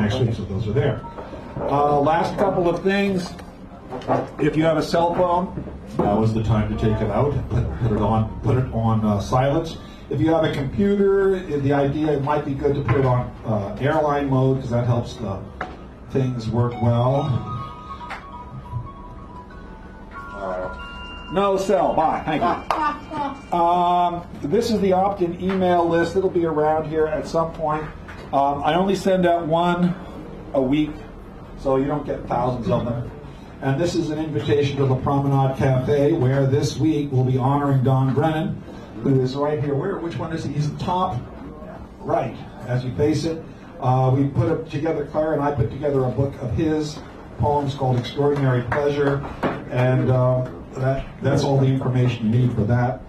next week, so those are there. Last couple of things. If you have a cell phone, now is the time to take it out and put it on silence. If you have a computer, the idea, it might be good to put it on airline mode because that helps things work well. No cell. Bye. Thank you. This is the opt-in email list. It'll be around here at some point. I only send out one a week, so you don't get thousands of them. And this is an invitation to the Promenade Cafe, where this week we'll be honoring Don Brennan, who is right here. Which one is he? He's the top right as you face it. We put together, Claire and I put together a book of his poems called Extraordinary Pleasure, and that's all the information you need for that.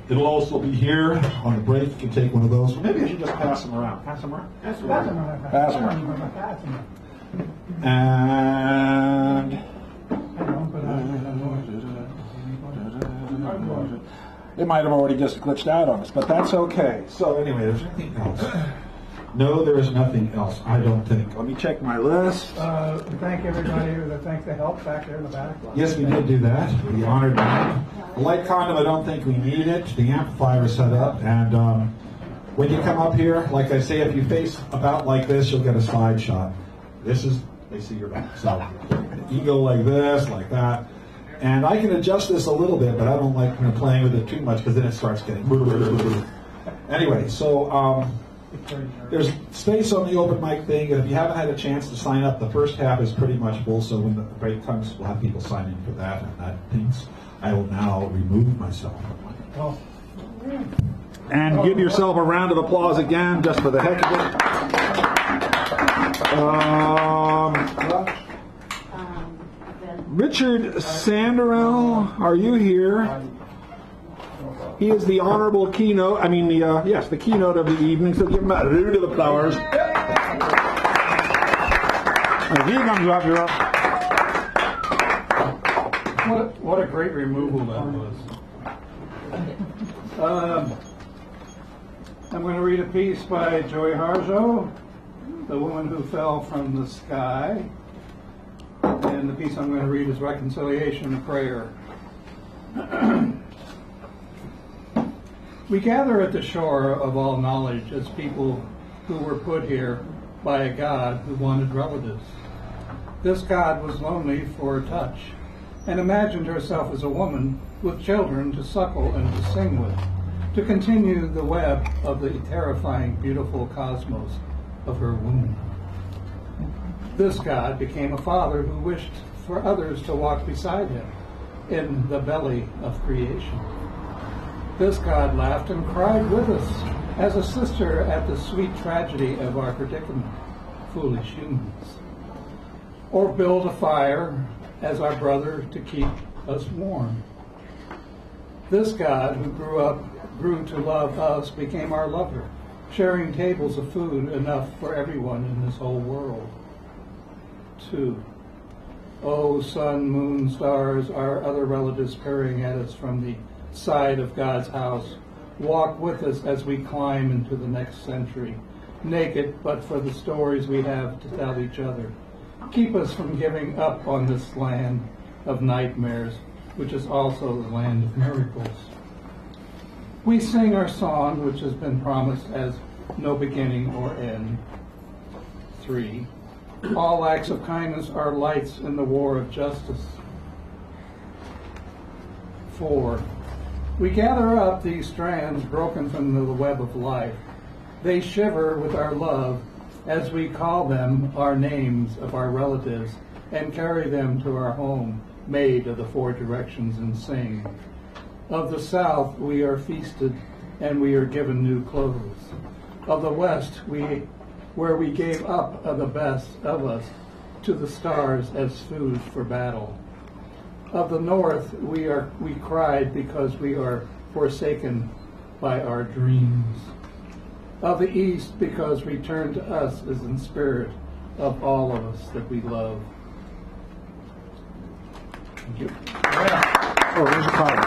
It'll also be here on the break. You can take one of those. Maybe I should just pass them around. Pass them around? Pass them around. And it might have already just glitched out on us, but that's okay. So anyway, there's anything else? No, there is nothing else, I don't think. Let me check my list. Thank everybody. Thank the help back there in the back. Yes, we did do that. We honored that. The light condom, I don't think we need it. The amplifier is set up, and when you come up here, like I say, if you face about like this, you'll get a side shot. This is, they see your back. So you go like this, like that. And I can adjust this a little bit, but I don't like playing with it too much because then it starts getting... Anyway, so there's space on the open mic thing, and if you haven't had a chance to sign up, the first half is pretty much full, so when the break comes, we'll have people sign in for that, and that thinks I will now remove myself. And give yourself a round of applause again, just for the heck of it. Richard Sanderell, are you here? He is the honorable keynote, the keynote of the evening, so give him a round of applause. If he comes up, you're up. What a great removal that was. I'm going to read a piece by Joy Harjo, The Woman Who Fell from the Sky. And the piece I'm going to read is Reconciliation and Prayer. We gather at the shore of all knowledge as people who were put here by a God who wanted relatives. This God was lonely for a touch and imagined herself as a woman with children to suckle and to sing with, to continue the web of the terrifying, beautiful cosmos of her womb. This God became a father who wished for others to walk beside him in the belly of creation. This God laughed and cried with us as a sister at the sweet tragedy of our predicament, foolish humans. Or build a fire as our brother to keep us warm. This God who grew to love us became our lover, sharing tables of food enough for everyone in this whole world. 2. Oh, sun, moon, stars, our other relatives peering at us from the side of God's house, walk with us as we climb into the next century, naked but for the stories we have to tell each other. Keep us from giving up on this land of nightmares, which is also the land of miracles. We sing our song, which has been promised as no beginning or end. 3. All acts of kindness are lights in the war of justice. 4. We gather up these strands broken from the web of life. They shiver with our love as we call them our names of our relatives and carry them to our home, made of the 4 directions, and sing. Of the south we are feasted and we are given new clothes. Of the west where we gave up of the best of us to the stars as food for battle. Of the north we cried because we are forsaken by our dreams. Of the east because return to us is in spirit of all of us that we love. Thank you. Oh, there's a card.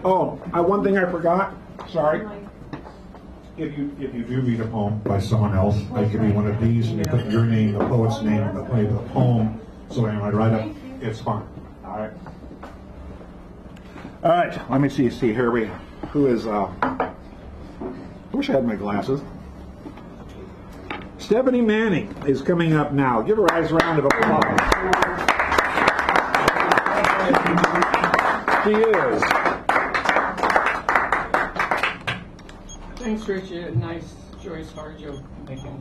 Oh, one thing I forgot. Sorry. If you do read a poem by someone else, I give you one of these, and you put your name, the poet's name, and the play of the poem. So when I write up, it's fun. All right. All right. Let me see. Here we. Who is? I wish I had my glasses. Stephanie Manning is coming up now. Give her a nice round of applause. She is. Thanks, Richard. Nice Joyce Harjo making.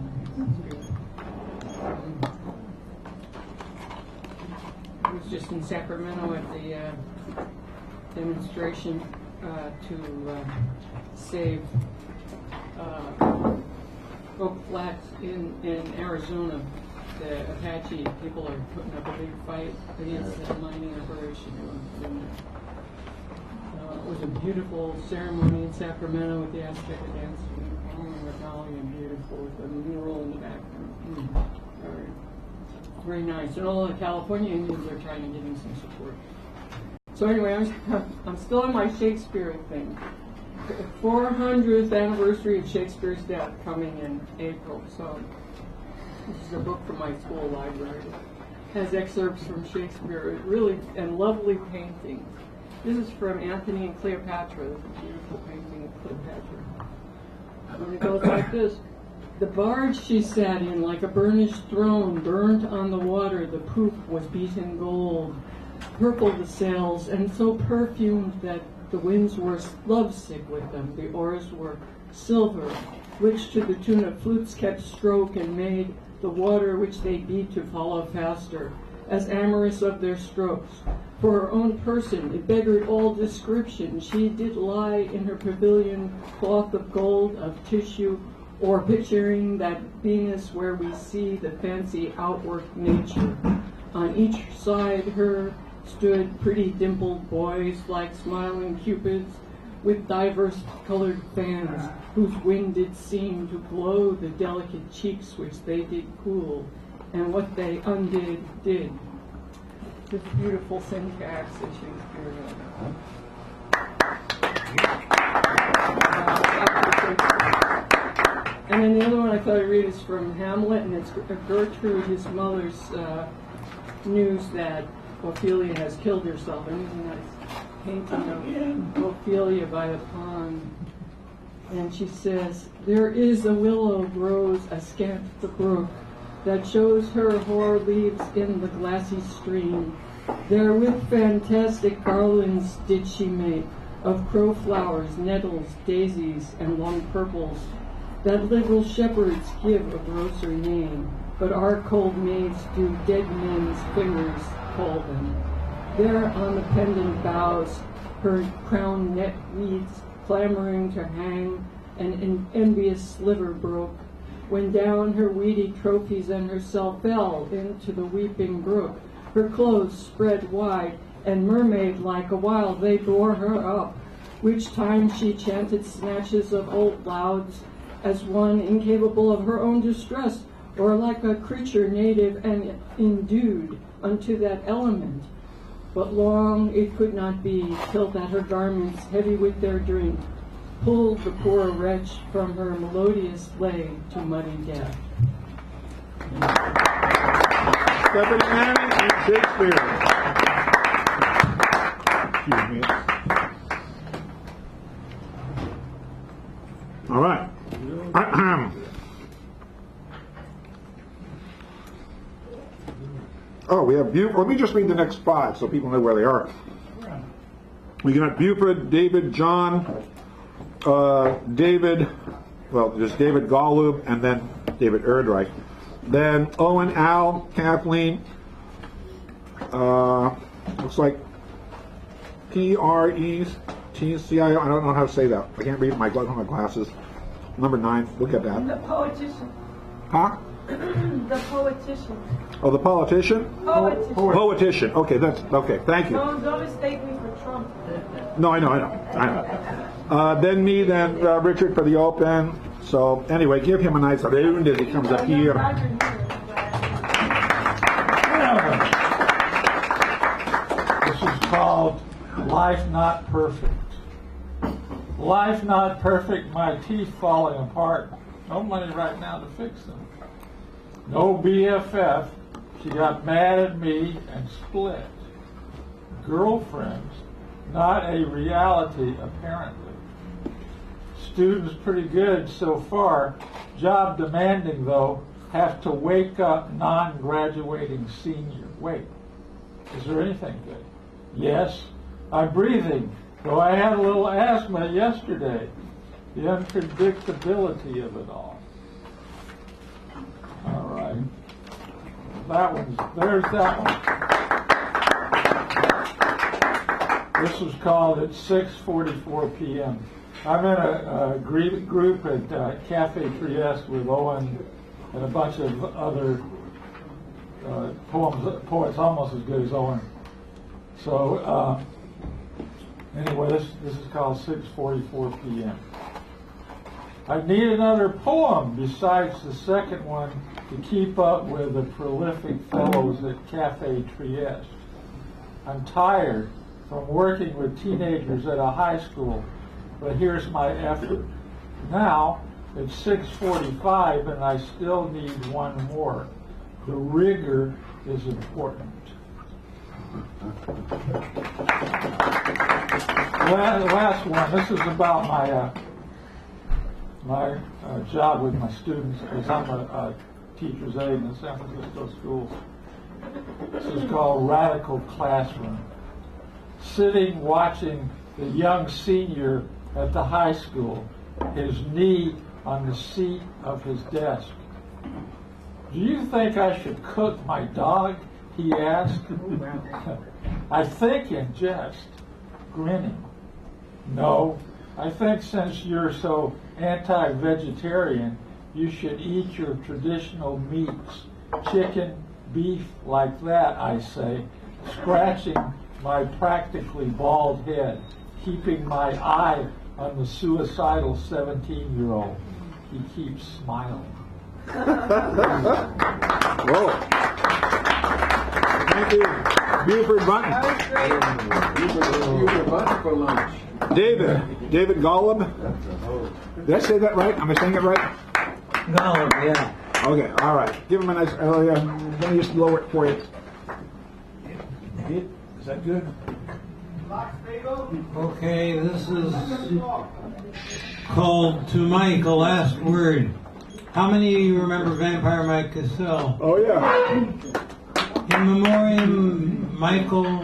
I was just in Sacramento at the demonstration to save Oak Flats in Arizona. The Apache people are putting up a big fight against the mining operation. It was a beautiful ceremony in Sacramento with the Azteca dance and Regalia, and beautiful with the mural in the background. Very nice. And all the California Indians are trying to give me some support. So anyway, I'm still on my Shakespeare thing. 400th anniversary of Shakespeare's death coming in April. So this is a book from my school library. It has excerpts from Shakespeare, really, and lovely paintings. This is from Anthony and Cleopatra. This is a beautiful painting of Cleopatra. And it goes like this. The barge she sat in, like a burnished throne, burned on the water. The poop was beaten gold, purple the sails, and so perfumed that the winds were lovesick with them. The oars were silver, which to the tune of flutes kept stroke and made the water which they beat to follow faster, as amorous of their strokes. For her own person, it beggared all description. She did lie in her pavilion, cloth of gold, of tissue, or picturing that Venus where we see the fancy outwork nature. On each side her stood pretty dimpled boys like smiling cupids with diverse colored fans, whose wing did seem to glow the delicate cheeks which they did cool, and what they undid did. This beautiful syntax that Shakespeare And then the other one I thought I'd read is from Hamlet, and it's Gertrude, his mother's news that Ophelia has killed herself. And there's a nice painting of Ophelia by the pond. And she says, there is a willow grows askant the brook, that shows her hoar leaves in the glassy stream. There with fantastic garlands did she make, of crow flowers, nettles, daisies, and long purples, that little shepherds give a grosser name, but our cold maids do dead men's fingers call them. There on the pendant boughs, her crown net weeds clamoring to hang, an envious sliver broke, when down her weedy trophies and herself fell into the weeping brook. Her clothes spread wide, and mermaid-like a while they bore her up, which time she chanted snatches of old lauds, as one incapable of her own distress, or like a creature native and endued unto that element. But long it could not be, till that her garments, heavy with their drink, pulled the poor wretch from her melodious lay to muddy death. Stephanie Manning and Shakespeare. Excuse me. All right. Oh, we have Buford. Let me just read the next five so people know where they are. We got Buford, David, John, David, well, there's David Golub, and then David Erdreich. Then Owen, Al, Kathleen, looks like P-R-E-T-C-I-O. I don't know how to say that. I can't read my glasses. Number 9, look at that. The politician. Huh? The politician. Oh, the politician? Poetician. Poetician. Okay, that's okay. Thank you. Don't mistake me for Trump. No, I know. Then me, then Richard for the open. So anyway, give him a nice round as he comes up here. This is called Life Not Perfect. Life not perfect, my teeth falling apart. No money right now to fix them. No BFF, she got mad at me and split. Girlfriends, not a reality apparently. Students pretty good so far. Job demanding though, have to wake up non-graduating senior. Wait, is there anything good? Yes, I'm breathing, though I had a little asthma yesterday. The unpredictability of it all. All right. There's that one. This was called at 6:44 p.m. I'm in a group at Cafe Trieste with Owen and a bunch of other poets almost as good as Owen. So anyway, this is called 6:44 p.m. I need another poem besides the second one to keep up with the prolific fellows at Cafe Trieste. I'm tired from working with teenagers at a high school, but here's my effort. Now it's 6:45 and I still need one more. The rigor is important. Last one. This is about my job with my students, because I'm a teacher's aide in the San Francisco schools. This is called Radical Classroom. Sitting watching the young senior at the high school, his knee on the seat of his desk. Do you think I should cook my dog? He asked. I think in jest, grinning. No, I think since you're so anti-vegetarian, you should eat your traditional meats. Chicken, beef, like that, I say, scratching my practically bald head, keeping my eye on the suicidal 17-year-old. He keeps smiling. Whoa. Thank you. Buford Button. That was great. Buford Button for lunch. David Golub. Did I say that right? Am I saying it right? Golub, yeah. Okay, all right. Give him a nice, let me just lower it for you. Is that good? Okay, this is called To Mike, a Last Word. How many of you remember Vampire Mike Cassell? Oh, yeah. In memoriam, Michael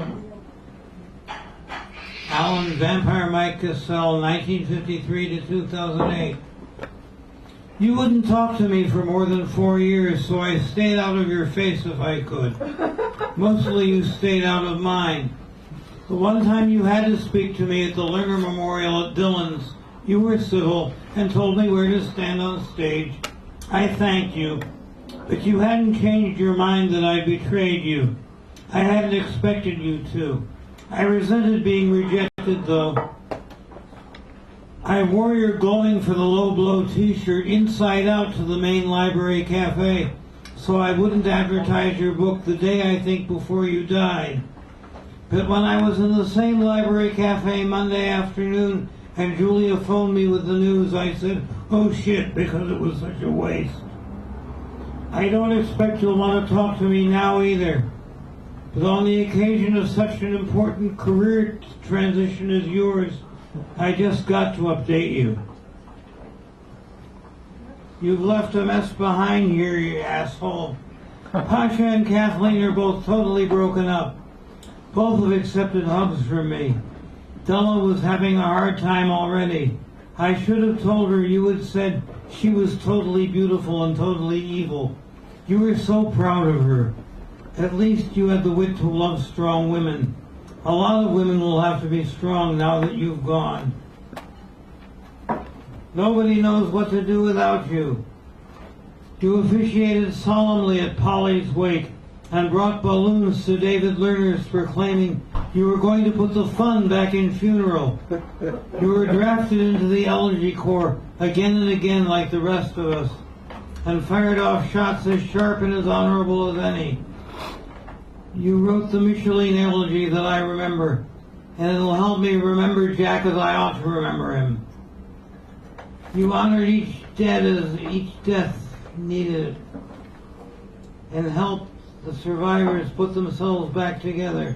Allen, Vampire Mike Cassell, 1953 to 2008. You wouldn't talk to me for more than 4 years, so I stayed out of your face if I could. Mostly you stayed out of mine. The one time you had to speak to me at the Lerner Memorial at Dillon's, you were civil and told me where to stand on stage. I thanked you, but you hadn't changed your mind that I betrayed you. I hadn't expected you to. I resented being rejected, though. I wore your Going for the Low Blow t-shirt inside out to the main library cafe, so I wouldn't advertise your book the day I think before you died. But when I was in the same library cafe Monday afternoon and Julia phoned me with the news, I said, oh shit, because it was such a waste. I don't expect you'll want to talk to me now either. But on the occasion of such an important career transition as yours, I just got to update you. You've left a mess behind here, you asshole. Pasha and Kathleen are both totally broken up. Both have accepted hugs from me. Della was having a hard time already. I should have told her you had said she was totally beautiful and totally evil. You were so proud of her. At least you had the wit to love strong women. A lot of women will have to be strong now that you've gone. Nobody knows what to do without you. You officiated solemnly at Polly's wake and brought balloons to David Lerner's proclaiming you were going to put the fun back in funeral. You were drafted into the Elegy Corps again and again like the rest of us, and fired off shots as sharp and as honorable as any. You wrote the Micheline elegy that I remember. and it'll help me remember Jack as I ought to remember him. You honored each dead as each death needed, and helped the survivors put themselves back together.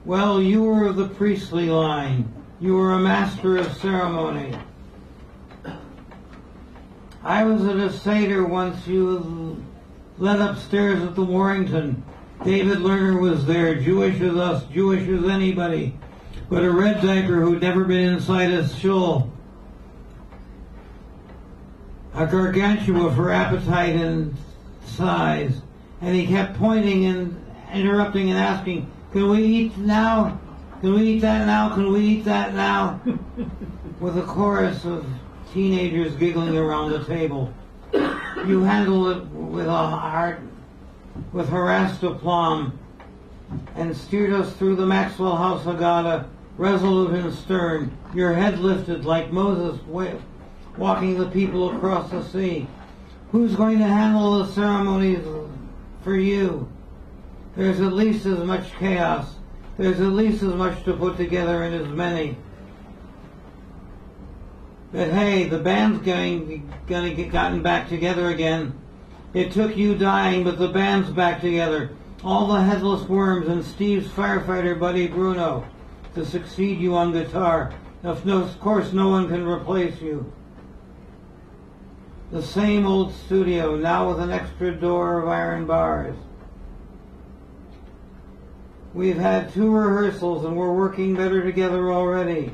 Well, you were of the priestly line. You were a master of ceremony. I was at a Seder once you led upstairs at the Warrington. David Lerner was there, Jewish as us, Jewish as anybody, but a red diaper who'd never been inside a shul. A gargantua for appetite and size. And he kept pointing and interrupting and asking, can we eat now? Can we eat that now? Can we eat that now? With a chorus of teenagers giggling around the table. You handled it with a heart, with harassed aplomb, and steered us through the Maxwell House Agata, resolute and stern, your head lifted like Moses walking the people across the sea. Who's going to handle the ceremonies for you? There's at least as much chaos. There's at least as much to put together in as many. But hey, the band's gonna get gotten back together again. It took you dying, but the band's back together. All the headless worms and Steve's firefighter buddy Bruno to succeed you on guitar. Of course, no one can replace you. The same old studio, now with an extra door of iron bars. We've had 2 rehearsals and we're working better together already.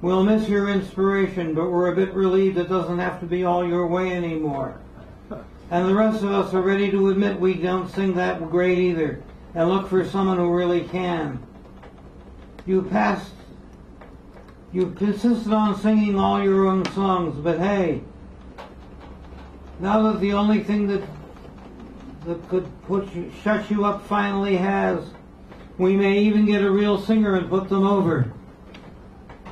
We'll miss your inspiration, but we're a bit relieved it doesn't have to be all your way anymore. And the rest of us are ready to admit we don't sing that great either, and look for someone who really can. You insisted on singing all your own songs, but hey, now that the only thing that could shut you up finally has, we may even get a real singer and put them over.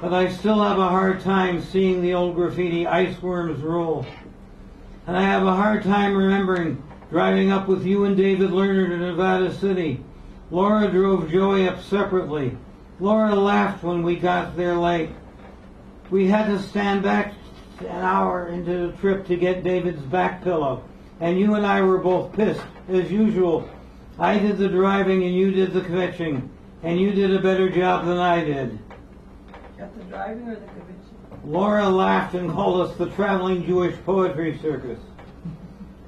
But I still have a hard time seeing the old graffiti Ice Worms rule. And I have a hard time remembering driving up with you and David Lerner to Nevada City. Laura drove Joey up separately. Laura laughed when we got there late. We had to stand back an hour into the trip to get David's back pillow. And you and I were both pissed, as usual. I did the driving and you did the kvetching. And you did a better job than I did. Got the driving or the conviction? Laura laughed and called us the traveling Jewish poetry circus.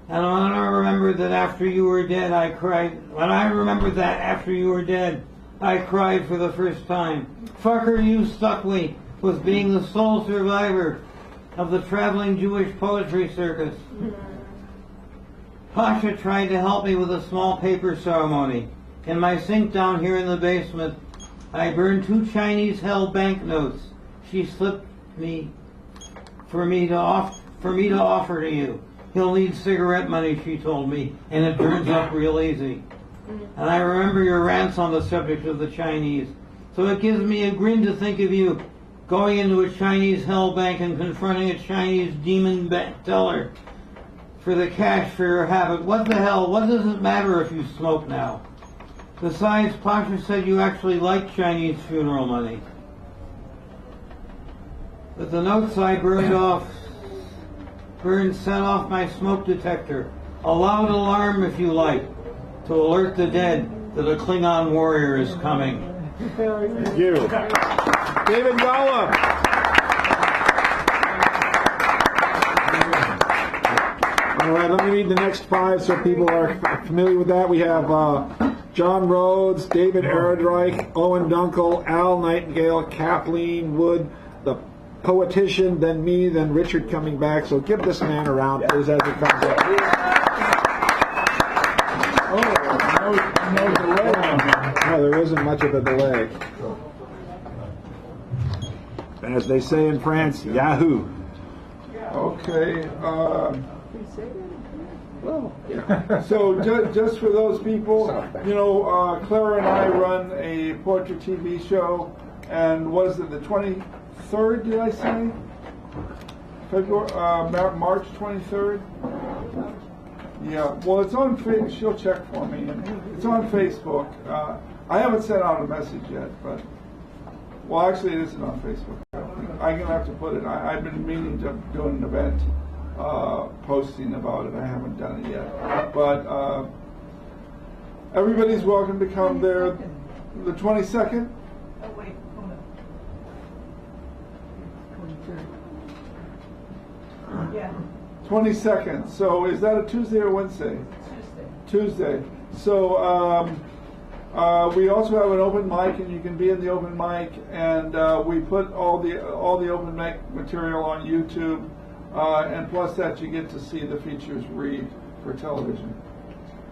And when I remembered that after you were dead, I cried. When I remembered that after you were dead, I cried for the first time. Fucker, you stuck me with being the sole survivor of the traveling Jewish poetry circus. Pasha tried to help me with a small paper ceremony. In my sink down here in the basement, I burned 2 Chinese held banknotes. She slipped me for me to offer to you. He'll need cigarette money, she told me, and it turns up real easy. And I remember your rants on the subject of the Chinese. So it gives me a grin to think of you going into a Chinese hell bank and confronting a Chinese demon teller for the cash for your habit. What the hell? What does it matter if you smoke now? Besides, Pasha said you actually like Chinese funeral money. But the notes I set off my smoke detector. A loud alarm, if you like, to alert the dead that a Klingon warrior is coming. Thank you. David Golla. All right, let me read the next 5 so people are familiar with that. We have John Rhodes, David Ehrenreich, Owen Dunkel, Al Nightingale, Kathleen Wood, the poetician, then me, then Richard coming back. So give this man a round, please, as he comes up. Oh, no delay. No, there isn't much of a delay. As they say in France, Yahoo! Okay. So just for those people, Clara and I run a poetry TV show, and was it the 23rd? Did I say February, March 23rd? Yeah. Well, it's on. She'll check for me. It's on Facebook. I haven't sent out a message yet, but, well, actually it isn't on Facebook. I'm going to have to put it, I've been meaning to do an event posting about it. I haven't done it yet. But everybody's welcome to come there. The 22nd? Oh, wait, hold on. Yeah, 22nd. So is that a Tuesday or Wednesday? Tuesday. Tuesday. So we also have an open mic, and you can be in the open mic. And we put all the open mic material on YouTube, and plus that you get to see the features read for television.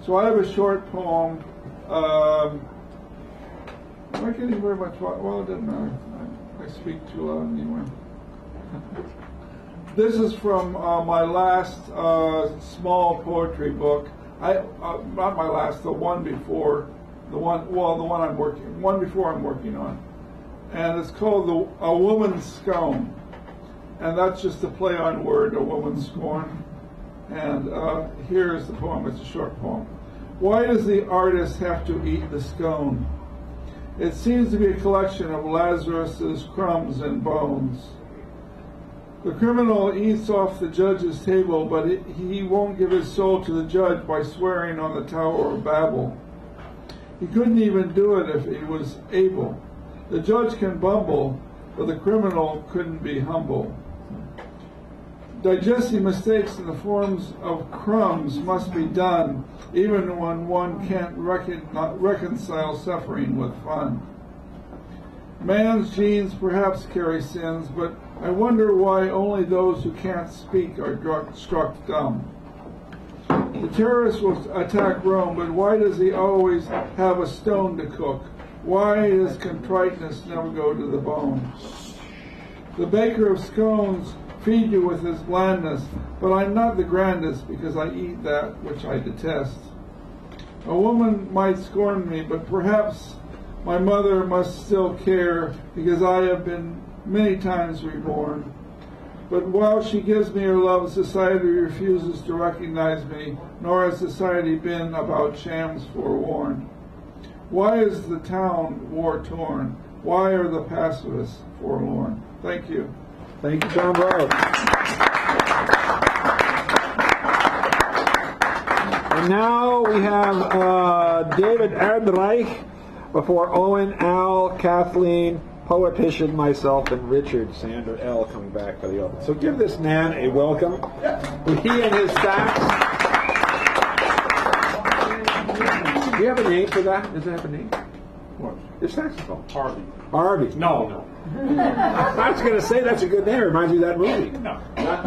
So I have a short poem. I'm not getting very much. Well, it doesn't matter. I speak too loud anyway. This is from my last small poetry book. Not my last, the one before, the one before I'm working on, and it's called A Woman's Scone, and that's just a play on word, a woman's scorn. And here is the poem. It's a short poem. Why does the artist have to eat the scone? It seems to be a collection of Lazarus's crumbs and bones. The criminal eats off the judge's table, but he won't give his soul to the judge by swearing on the Tower of Babel. He couldn't even do it if he was able. The judge can bumble, but the criminal couldn't be humble. Digesting mistakes in the forms of crumbs must be done, even when one can't reconcile suffering with fun. Man's genes perhaps carry sins, but I wonder why only those who can't speak are struck dumb. The terrorist will attack Rome, but why does he always have a stone to cook? Why does contriteness never go to the bone? The baker of scones feed you with his blandness, but I'm not the grandest because I eat that which I detest. A woman might scorn me, but perhaps my mother must still care because I have been many times reborn. But while she gives me her love, society refuses to recognize me, nor has society been about shams forewarned. Why is the town war-torn? Why are the pacifists forlorn? Thank you. Thank you, John Brown. And now we have David Erdreich before Owen, Al, Kathleen, Poetician, myself, and Richard Sander L. coming back for the open. So give this man a welcome. He and his sax. Do you have a name for that? Does it have a name? What? Your saxophone. Harvey. No. I was going to say that's a good name. It reminds me of that movie. No. Not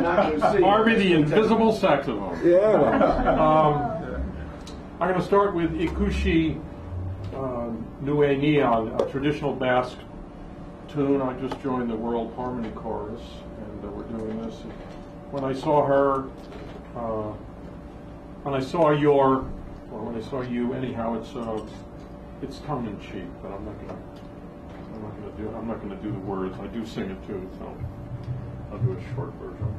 Harvey the Invisible Saxophone. Yeah. Well. I'm going to start with Ikushi Nue Neon, a traditional Basque tune. I just joined the World Harmony Chorus, and we're doing this. When I saw her, when I saw you, anyhow, it's tongue in cheek, but I'm not gonna do the words. I do sing it too, so I'll do a short version.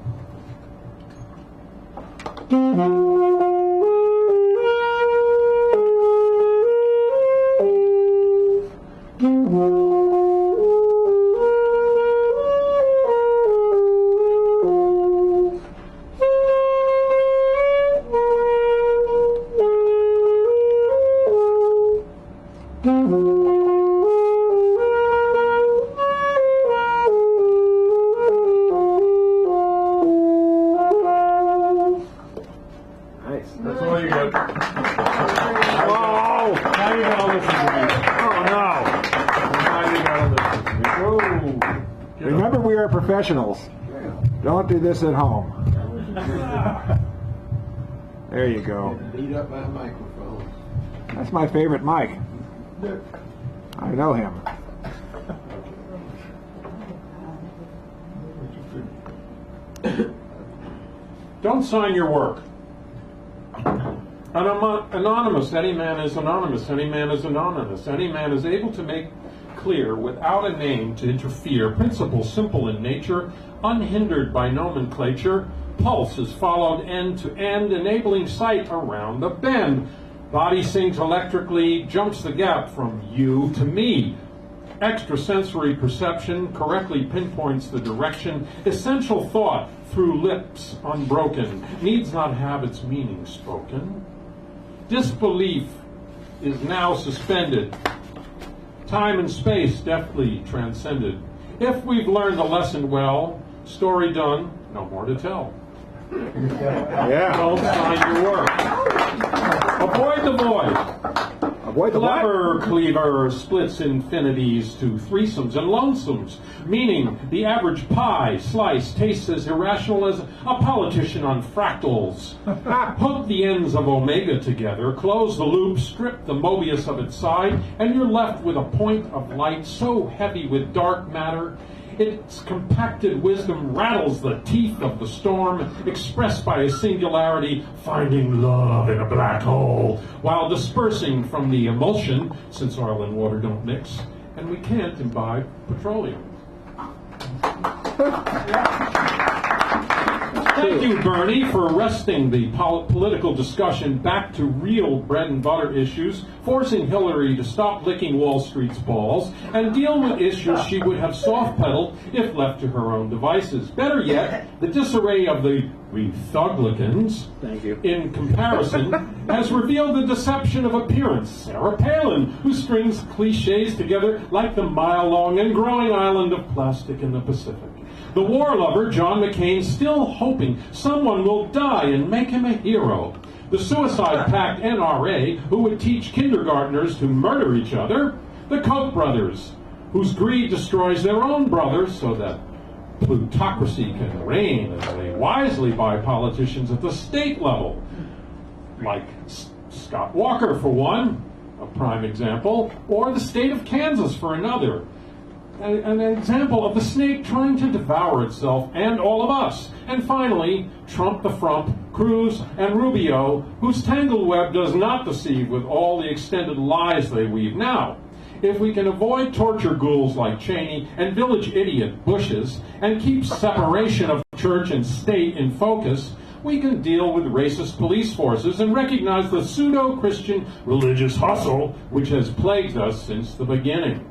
That's all you got. Oh! Now you gotta listen to me. Oh no! Now you gotta listen to me. Whoa. Remember, we are professionals. Don't do this at home. There you go. Beat up my microphone. That's my favorite mic. I know him. Don't sign your work. Anonymous, any man is anonymous, any man is anonymous, any man is able to make clear, without a name to interfere, principles simple in nature, unhindered by nomenclature, pulse is followed end to end, enabling sight around the bend. Body syncs electrically, jumps the gap from you to me. Extrasensory perception correctly pinpoints the direction. Essential thought through lips unbroken needs not have its meaning spoken. Disbelief is now suspended. Time and space deftly transcended. If we've learned the lesson well, story done, no more to tell. Yeah. Don't sign your work. Avoid the void. Avoid the what? Clever cleaver splits infinities to threesomes and lonesomes, meaning the average pie slice tastes as irrational as a politician on fractals. Hook the ends of omega together, close the loop, strip the Mobius of its side, and you're left with a point of light so heavy with dark matter its compacted wisdom rattles the teeth of the storm, expressed by a singularity, finding love in a black hole, while dispersing from the emulsion, since oil and water don't mix, and we can't imbibe petroleum. Thank you, Bernie, for arresting the political discussion back to real bread and butter issues, forcing Hillary to stop licking Wall Street's balls, and deal with issues she would have soft-pedaled if left to her own devices. Better yet, the disarray of the Republicans, Thank you. in comparison, has revealed the deception of appearance. Sarah Palin, who strings cliches together like the mile-long and growing island of plastic in the Pacific. The war lover, John McCain, still hoping someone will die and make him a hero. The suicide pact NRA, who would teach kindergartners to murder each other. The Koch brothers, whose greed destroys their own brothers so that plutocracy can reign as they wisely buy politicians at the state level. Like Scott Walker, for one, a prime example, or the state of Kansas for another. An example of the snake trying to devour itself and all of us. And finally, Trump the Frump, Cruz, and Rubio, whose tangled web does not deceive with all the extended lies they weave. Now, if we can avoid torture ghouls like Cheney and village idiot Bushes and keep separation of church and state in focus, we can deal with racist police forces and recognize the pseudo-Christian religious hustle which has plagued us since the beginning.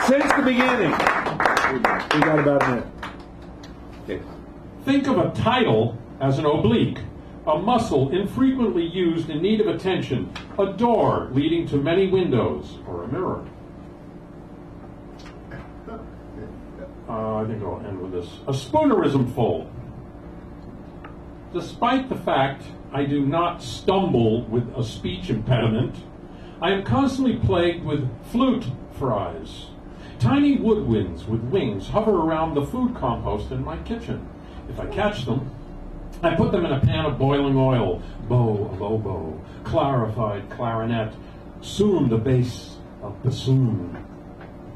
Since the beginning. We got about a minute. Okay. Think of a title as an oblique, a muscle infrequently used in need of attention, a door leading to many windows, or a mirror. I think I'll end with this. A spoonerism fold. Despite the fact I do not stumble with a speech impediment, I am constantly plagued with flute fries. Tiny woodwinds with wings hover around the food compost in my kitchen. If I catch them, I put them in a pan of boiling oil, bow of oboe, clarified clarinet, soon the bass of bassoon.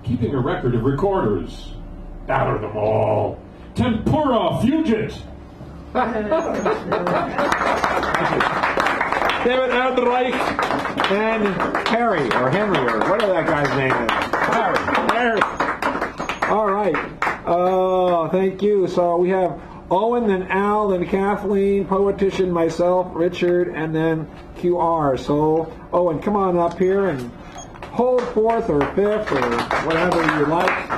Keeping a record of recorders, batter them all. Tempura fugit! David Erdreich and Harry, or Henry, or whatever that guy's name is. Harry. All right. Thank you. So we have Owen, then Al, then Kathleen, Poetician, myself, Richard, and then QR. So, Owen, come on up here and hold fourth or fifth or whatever you like.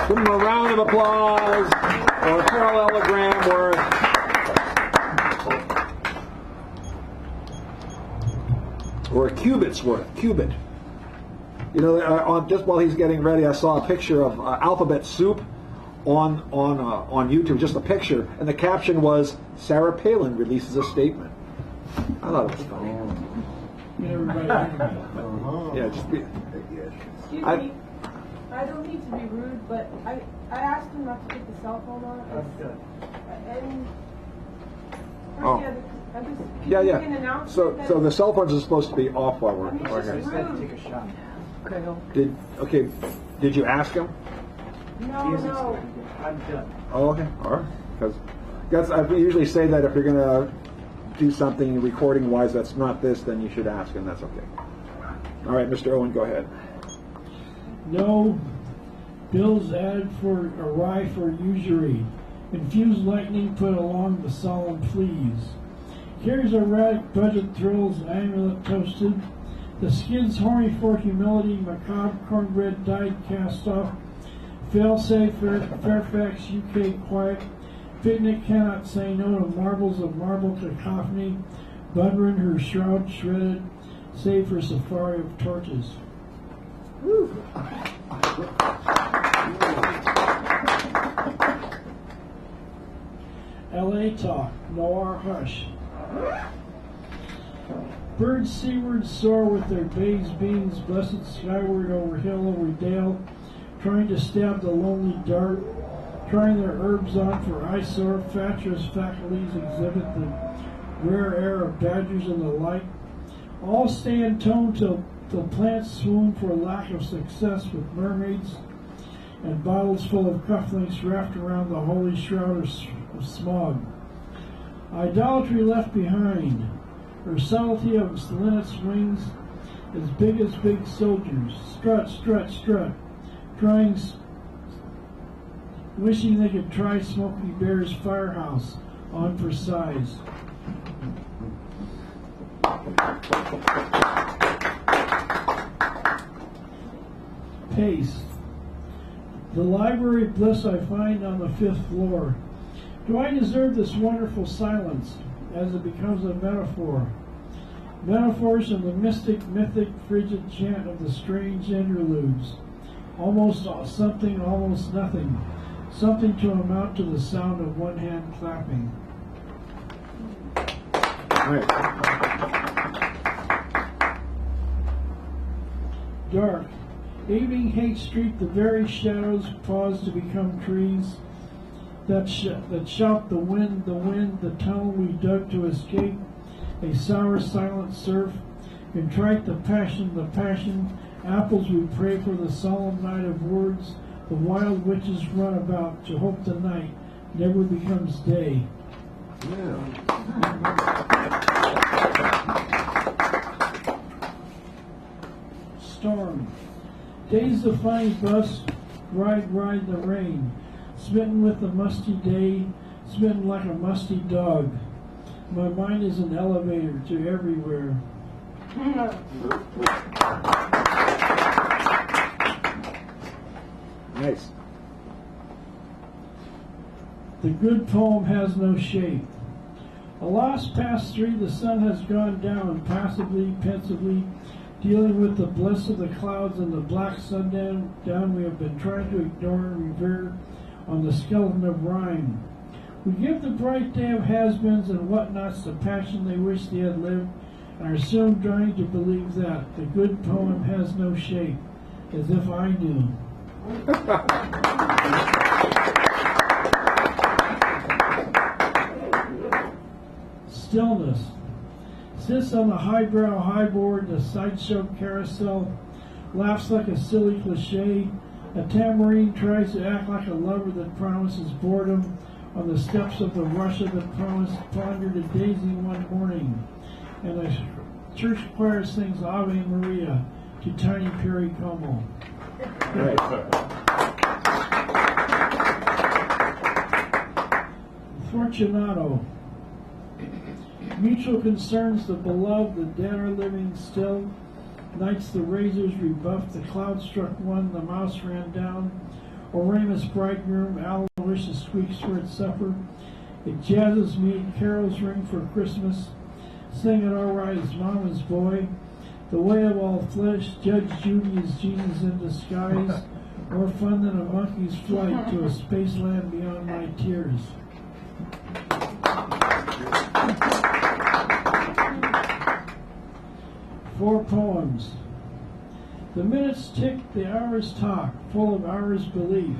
Give him a round of applause or a parallelogram worth. Or a cubit's worth. Cubit. You know, just while he's getting ready, I saw a picture of alphabet soup on YouTube, just a picture, and the caption was, Sarah Palin releases a statement. I thought it was funny. Yeah, just be... Excuse me, I don't need to be rude, but I asked him not to take the cell phone on. And Oh. Yeah. So the cell phones are supposed to be off while we're here. Take a shot. Did you ask him? No. I'm done. Oh, okay. All right. Because I usually say that if you're going to do something recording-wise that's not this, then you should ask, and that's okay. All right, Mr. Owen, go ahead. No. Bill's ad for a rye for usury. infused lightning put along the solemn pleas. Here's erratic budget thrills, amulet toasted. The skid's horny for humility, macabre cornbread dyed cast off. Fail-safe Fairfax, UK quiet. Picnic cannot say no to marbles of marble cacophony. Budrin, her shroud shredded, save for safari of torches. L.A. talk, noir hush. Birds seaward soar with their bays beams, blessed skyward over hill, over dale, trying to stab the lonely dart, trying their herbs on for eyesore. Fatuous faculties exhibit the rare air of badgers and the like. All stay in tone till plants swoon for lack of success with mermaids and bottles full of cufflinks wrapped around the holy shroud of smog. Idolatry left behind, her subtlety of linnet's wings as big soldiers. Strut, strut, strut, wishing they could try Smokey Bear's firehouse on for size. Pace. The library bliss I find on the 5th floor. Do I deserve this wonderful silence as it becomes a metaphor? Metaphors and the mystic, mythic, frigid chant of the strange interludes. Almost something, almost nothing. Something to amount to the sound of one hand clapping. Right. Dark. Evening Hate Street, the very shadows pause to become trees that shout the wind, the tunnel we dug to escape, a sour silent surf, contrite the passion, apples we pray for the solemn night of words, the wild witches run about to hope the night never becomes day. Storm. Days the funny bus, ride the rain, smitten with the musty day, smitten like a musty dog. My mind is an elevator to everywhere. Nice. The good poem has no shape. Alas, past 3, the sun has gone down, passively, pensively, dealing with the bliss of the clouds and the black sundown we have been trying to ignore and revere on the skeleton of rhyme. We give the bright day of has-beens and whatnots the passion they wish they had lived, and are soon trying to believe that the good poem has no shape, as if I knew. Stillness. Sits on the highbrow highboard, the sideshow carousel, laughs like a silly cliche. A tambourine tries to act like a lover that promises boredom on the steps of the Russia that promised pondered a daisy one morning. And a church choir sings Ave Maria to Tiny Perry Como. Right. Fortunato. Mutual concerns, the beloved, the dead are living still. Nights the razors rebuffed, the cloud struck one, the mouse ran down. Oramus bridegroom, Aloysius squeaks for its supper. It jazzes me, carols ring for Christmas. Sing it all right as mama's boy. The way of all flesh, Judge Judy is Jesus in disguise. More fun than a monkey's flight to a space land beyond my tears. Four poems. The minutes tick, the hours talk, full of hours belief.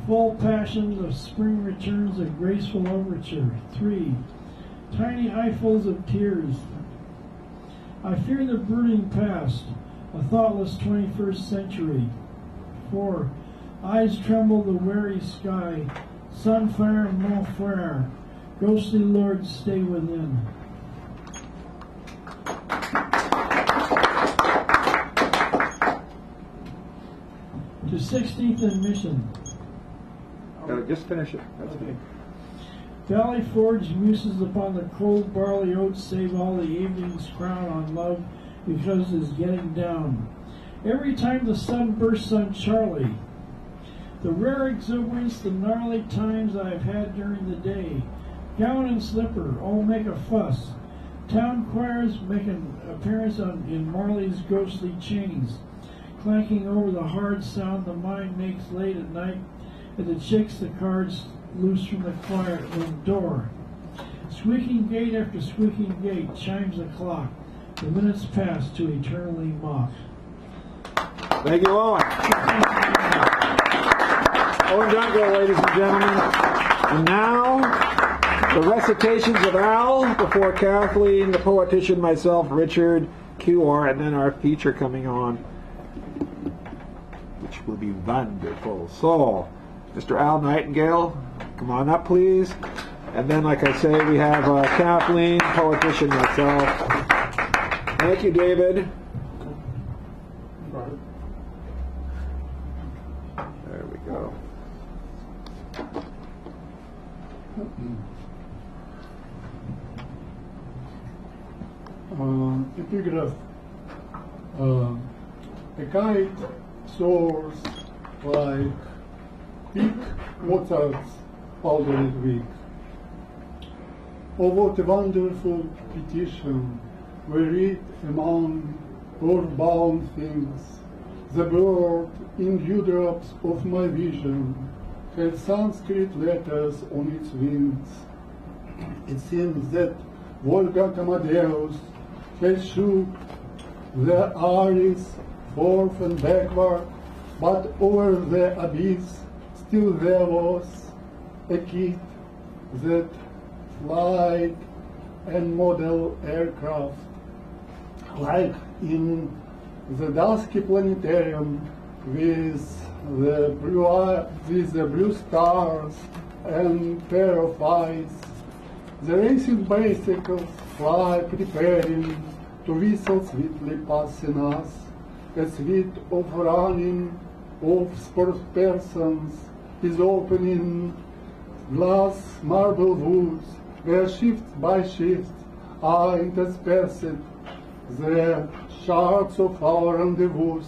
Full passion of spring returns, a graceful overture. 3. Tiny eyefuls of tears. I fear the brooding past, a thoughtless 21st century. 4. Eyes tremble the wary sky, sunfire mon frere, ghostly lords stay within. To 16th and Mission. Gotta wait, just finish it. That's me. Valley Forge muses upon the cold barley oats, save all the evening's crown on love because it's getting down. Every time the sun bursts on Charlie, the rare exuberance, the gnarly times I've had during the day. Gown and slipper, oh make a fuss. Town choirs make an appearance in Marley's ghostly chains, clanking over the hard sound the mind makes late at night as it shakes the cards loose from the quiet room door. Squeaking gate after squeaking gate chimes the clock. The minutes pass to eternally mock. Thank you, Owen. Owen Dunkel, ladies and gentlemen. And now, the recitations of Al before Kathleen, the poetician, myself, Richard, QR, and then our feature coming on, which will be wonderful. So, Mr. Al Nightingale, come on up, please. And then, like I say, we have Kathleen, poetician, myself. Thank you, David. There we go. Epigraph. A kite soars like peak Mozart's powdered wig. Oh, what a wonderful petition we read among earthbound things. The bird in dewdrops of my vision had Sanskrit letters on its wings. It seems that Wolfgang Amadeus had shook the iris forth and backward, but over the abyss still there was a kid that flight and model aircraft, like in the dusky planetarium with the blue stars and pair of eyes. The racing bicycles fly preparing to whistle sweetly passing us, a suite of running of sports persons is opening glass marble woods where shift by shift are interspersed the shards of our rendezvous.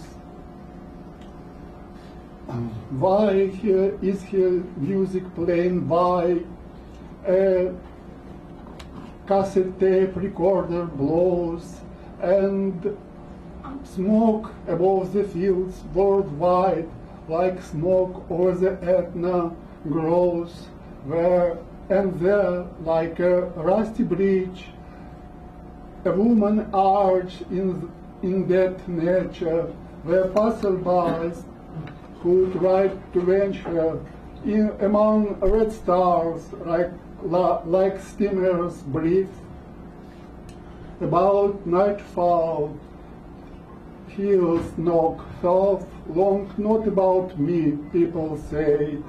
Why here is here music playing by a cassette tape recorder blows and smoke above the fields worldwide like smoke over the Etna grows where and there like a rusty bridge a woman arch in that nature where passersby who tried to venture in among red stars like steamers brief. About nightfall heels knock soft long not about me, people say.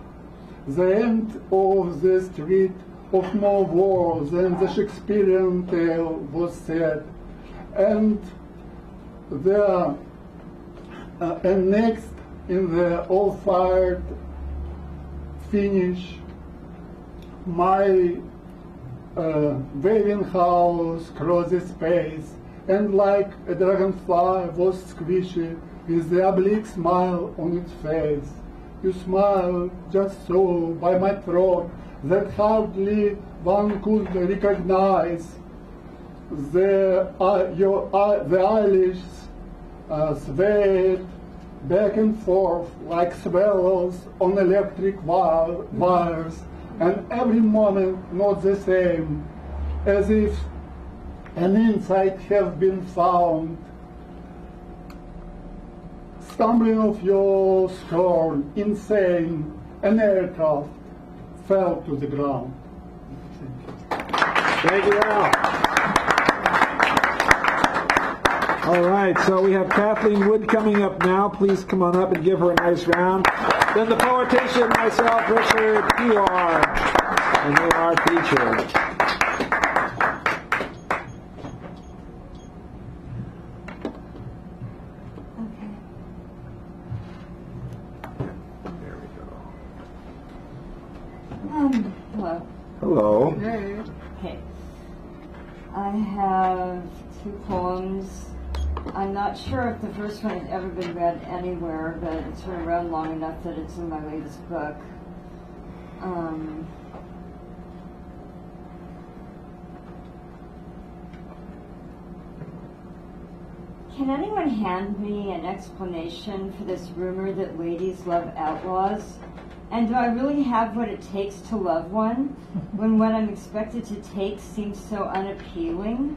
The end of the street of more war than the Shakespearean tale was said, and there and next in the all-fired finish, my waving house crosses space, and like a dragonfly was squishy with the oblique smile on its face. You smile just so by my throat that hardly one could recognize. The eyelids swayed back and forth like swallows on electric wires, and every moment not the same, as if an insight has been found. Stumbling off your scorn, insane, an aircraft fell to the ground. Thank you, Al. All right, so we have Kathleen Wood coming up now. Please come on up and give her a nice round. Then the poetician, myself, Richard, QR, and then our teacher. Hello. Okay. I have 2 poems. I'm not sure if the first one has ever been read anywhere, but it's been around long enough that it's in my latest book. Can anyone hand me an explanation for this rumor that ladies love outlaws? And do I really have what it takes to love one, when what I'm expected to take seems so unappealing?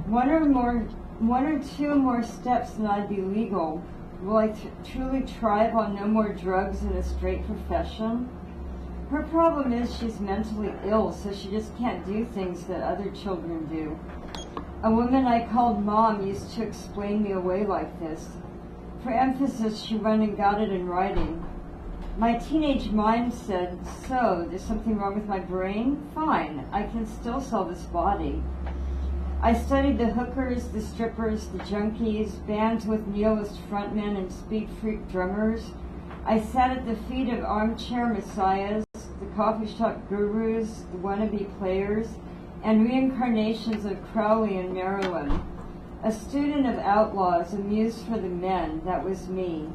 One or two more steps and I'd be legal. Will I truly thrive on no more drugs in a straight profession? Her problem is she's mentally ill, so she just can't do things that other children do. A woman I called Mom used to explain me away like this. For emphasis, she went and got it in writing. My teenage mind said, so, there's something wrong with my brain? Fine, I can still sell this body. I studied the hookers, the strippers, the junkies, bands with nihilist frontmen and speed freak drummers. I sat at the feet of armchair messiahs, the coffee shop gurus, the wannabe players, and reincarnations of Crowley and Marilyn. A student of outlaws, a muse for the men, that was me.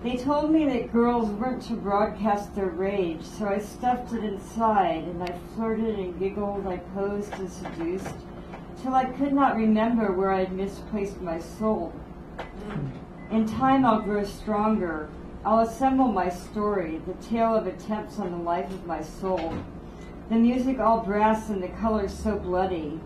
They told me that girls weren't to broadcast their rage, so I stuffed it inside, and I flirted and giggled, I posed and seduced, till I could not remember where I'd misplaced my soul. In time I'll grow stronger. I'll assemble my story, the tale of attempts on the life of my soul. The music all brass and the colors so bloody.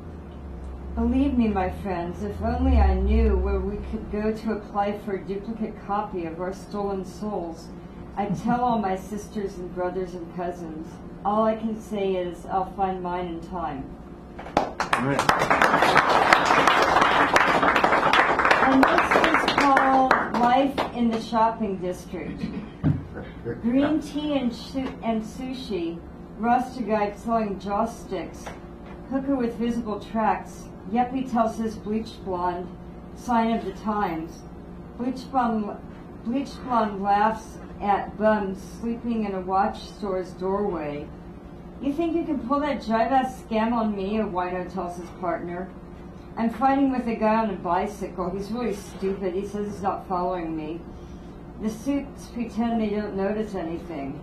Believe me, my friends, if only I knew where we could go to apply for a duplicate copy of our stolen souls, I'd tell all my sisters and brothers and cousins. All I can say is I'll find mine in time. And this is called Life in the Shopping District. Green tea and sushi, roster guide selling jaw sticks, hooker with visible tracts, yuppie tells his bleached blonde, sign of the times. Bleached blonde laughs at bums sleeping in a watch store's doorway. You think you can pull that jive-ass scam on me, a wino tells his partner. I'm fighting with a guy on a bicycle. He's really stupid. He says he's not following me. The suits pretend they don't notice anything.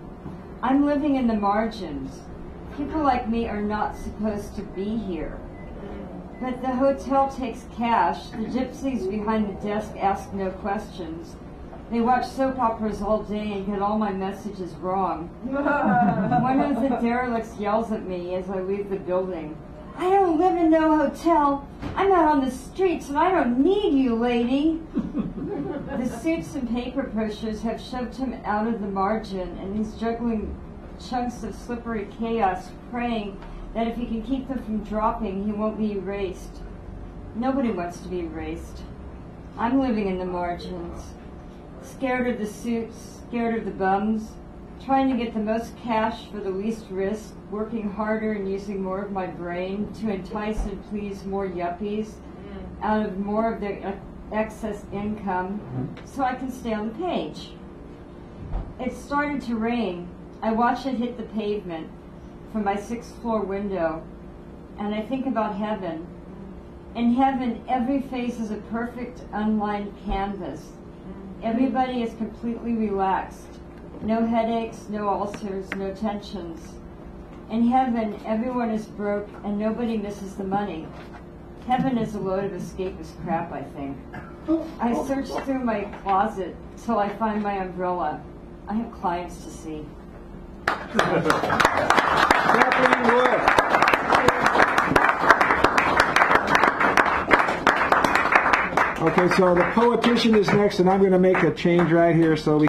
I'm living in the margins. People like me are not supposed to be here. But the hotel takes cash. The gypsies behind the desk ask no questions. They watch soap operas all day and get all my messages wrong. One of the derelicts yells at me as I leave the building. I don't live in no hotel. I'm out on the streets and I don't need you, lady. The suits and paper pushers have shoved him out of the margin, and he's juggling chunks of slippery chaos, praying that if he can keep them from dropping, he won't be erased. Nobody wants to be erased. I'm living in the margins. Scared of the suits, scared of the bums, trying to get the most cash for the least risk, working harder and using more of my brain to entice and please more yuppies out of more of their excess income so I can stay on the page. It started to rain. I watch it hit the pavement from my 6th floor window, and I think about heaven. In heaven, every face is a perfect unlined canvas. Everybody is completely relaxed. No headaches, no ulcers, no tensions. In heaven, everyone is broke and nobody misses the money. Heaven is a load of escapist crap, I think. I search through my closet till I find my umbrella. I have clients to see. Okay, so the poetician is next, and I'm going to make a change right here so we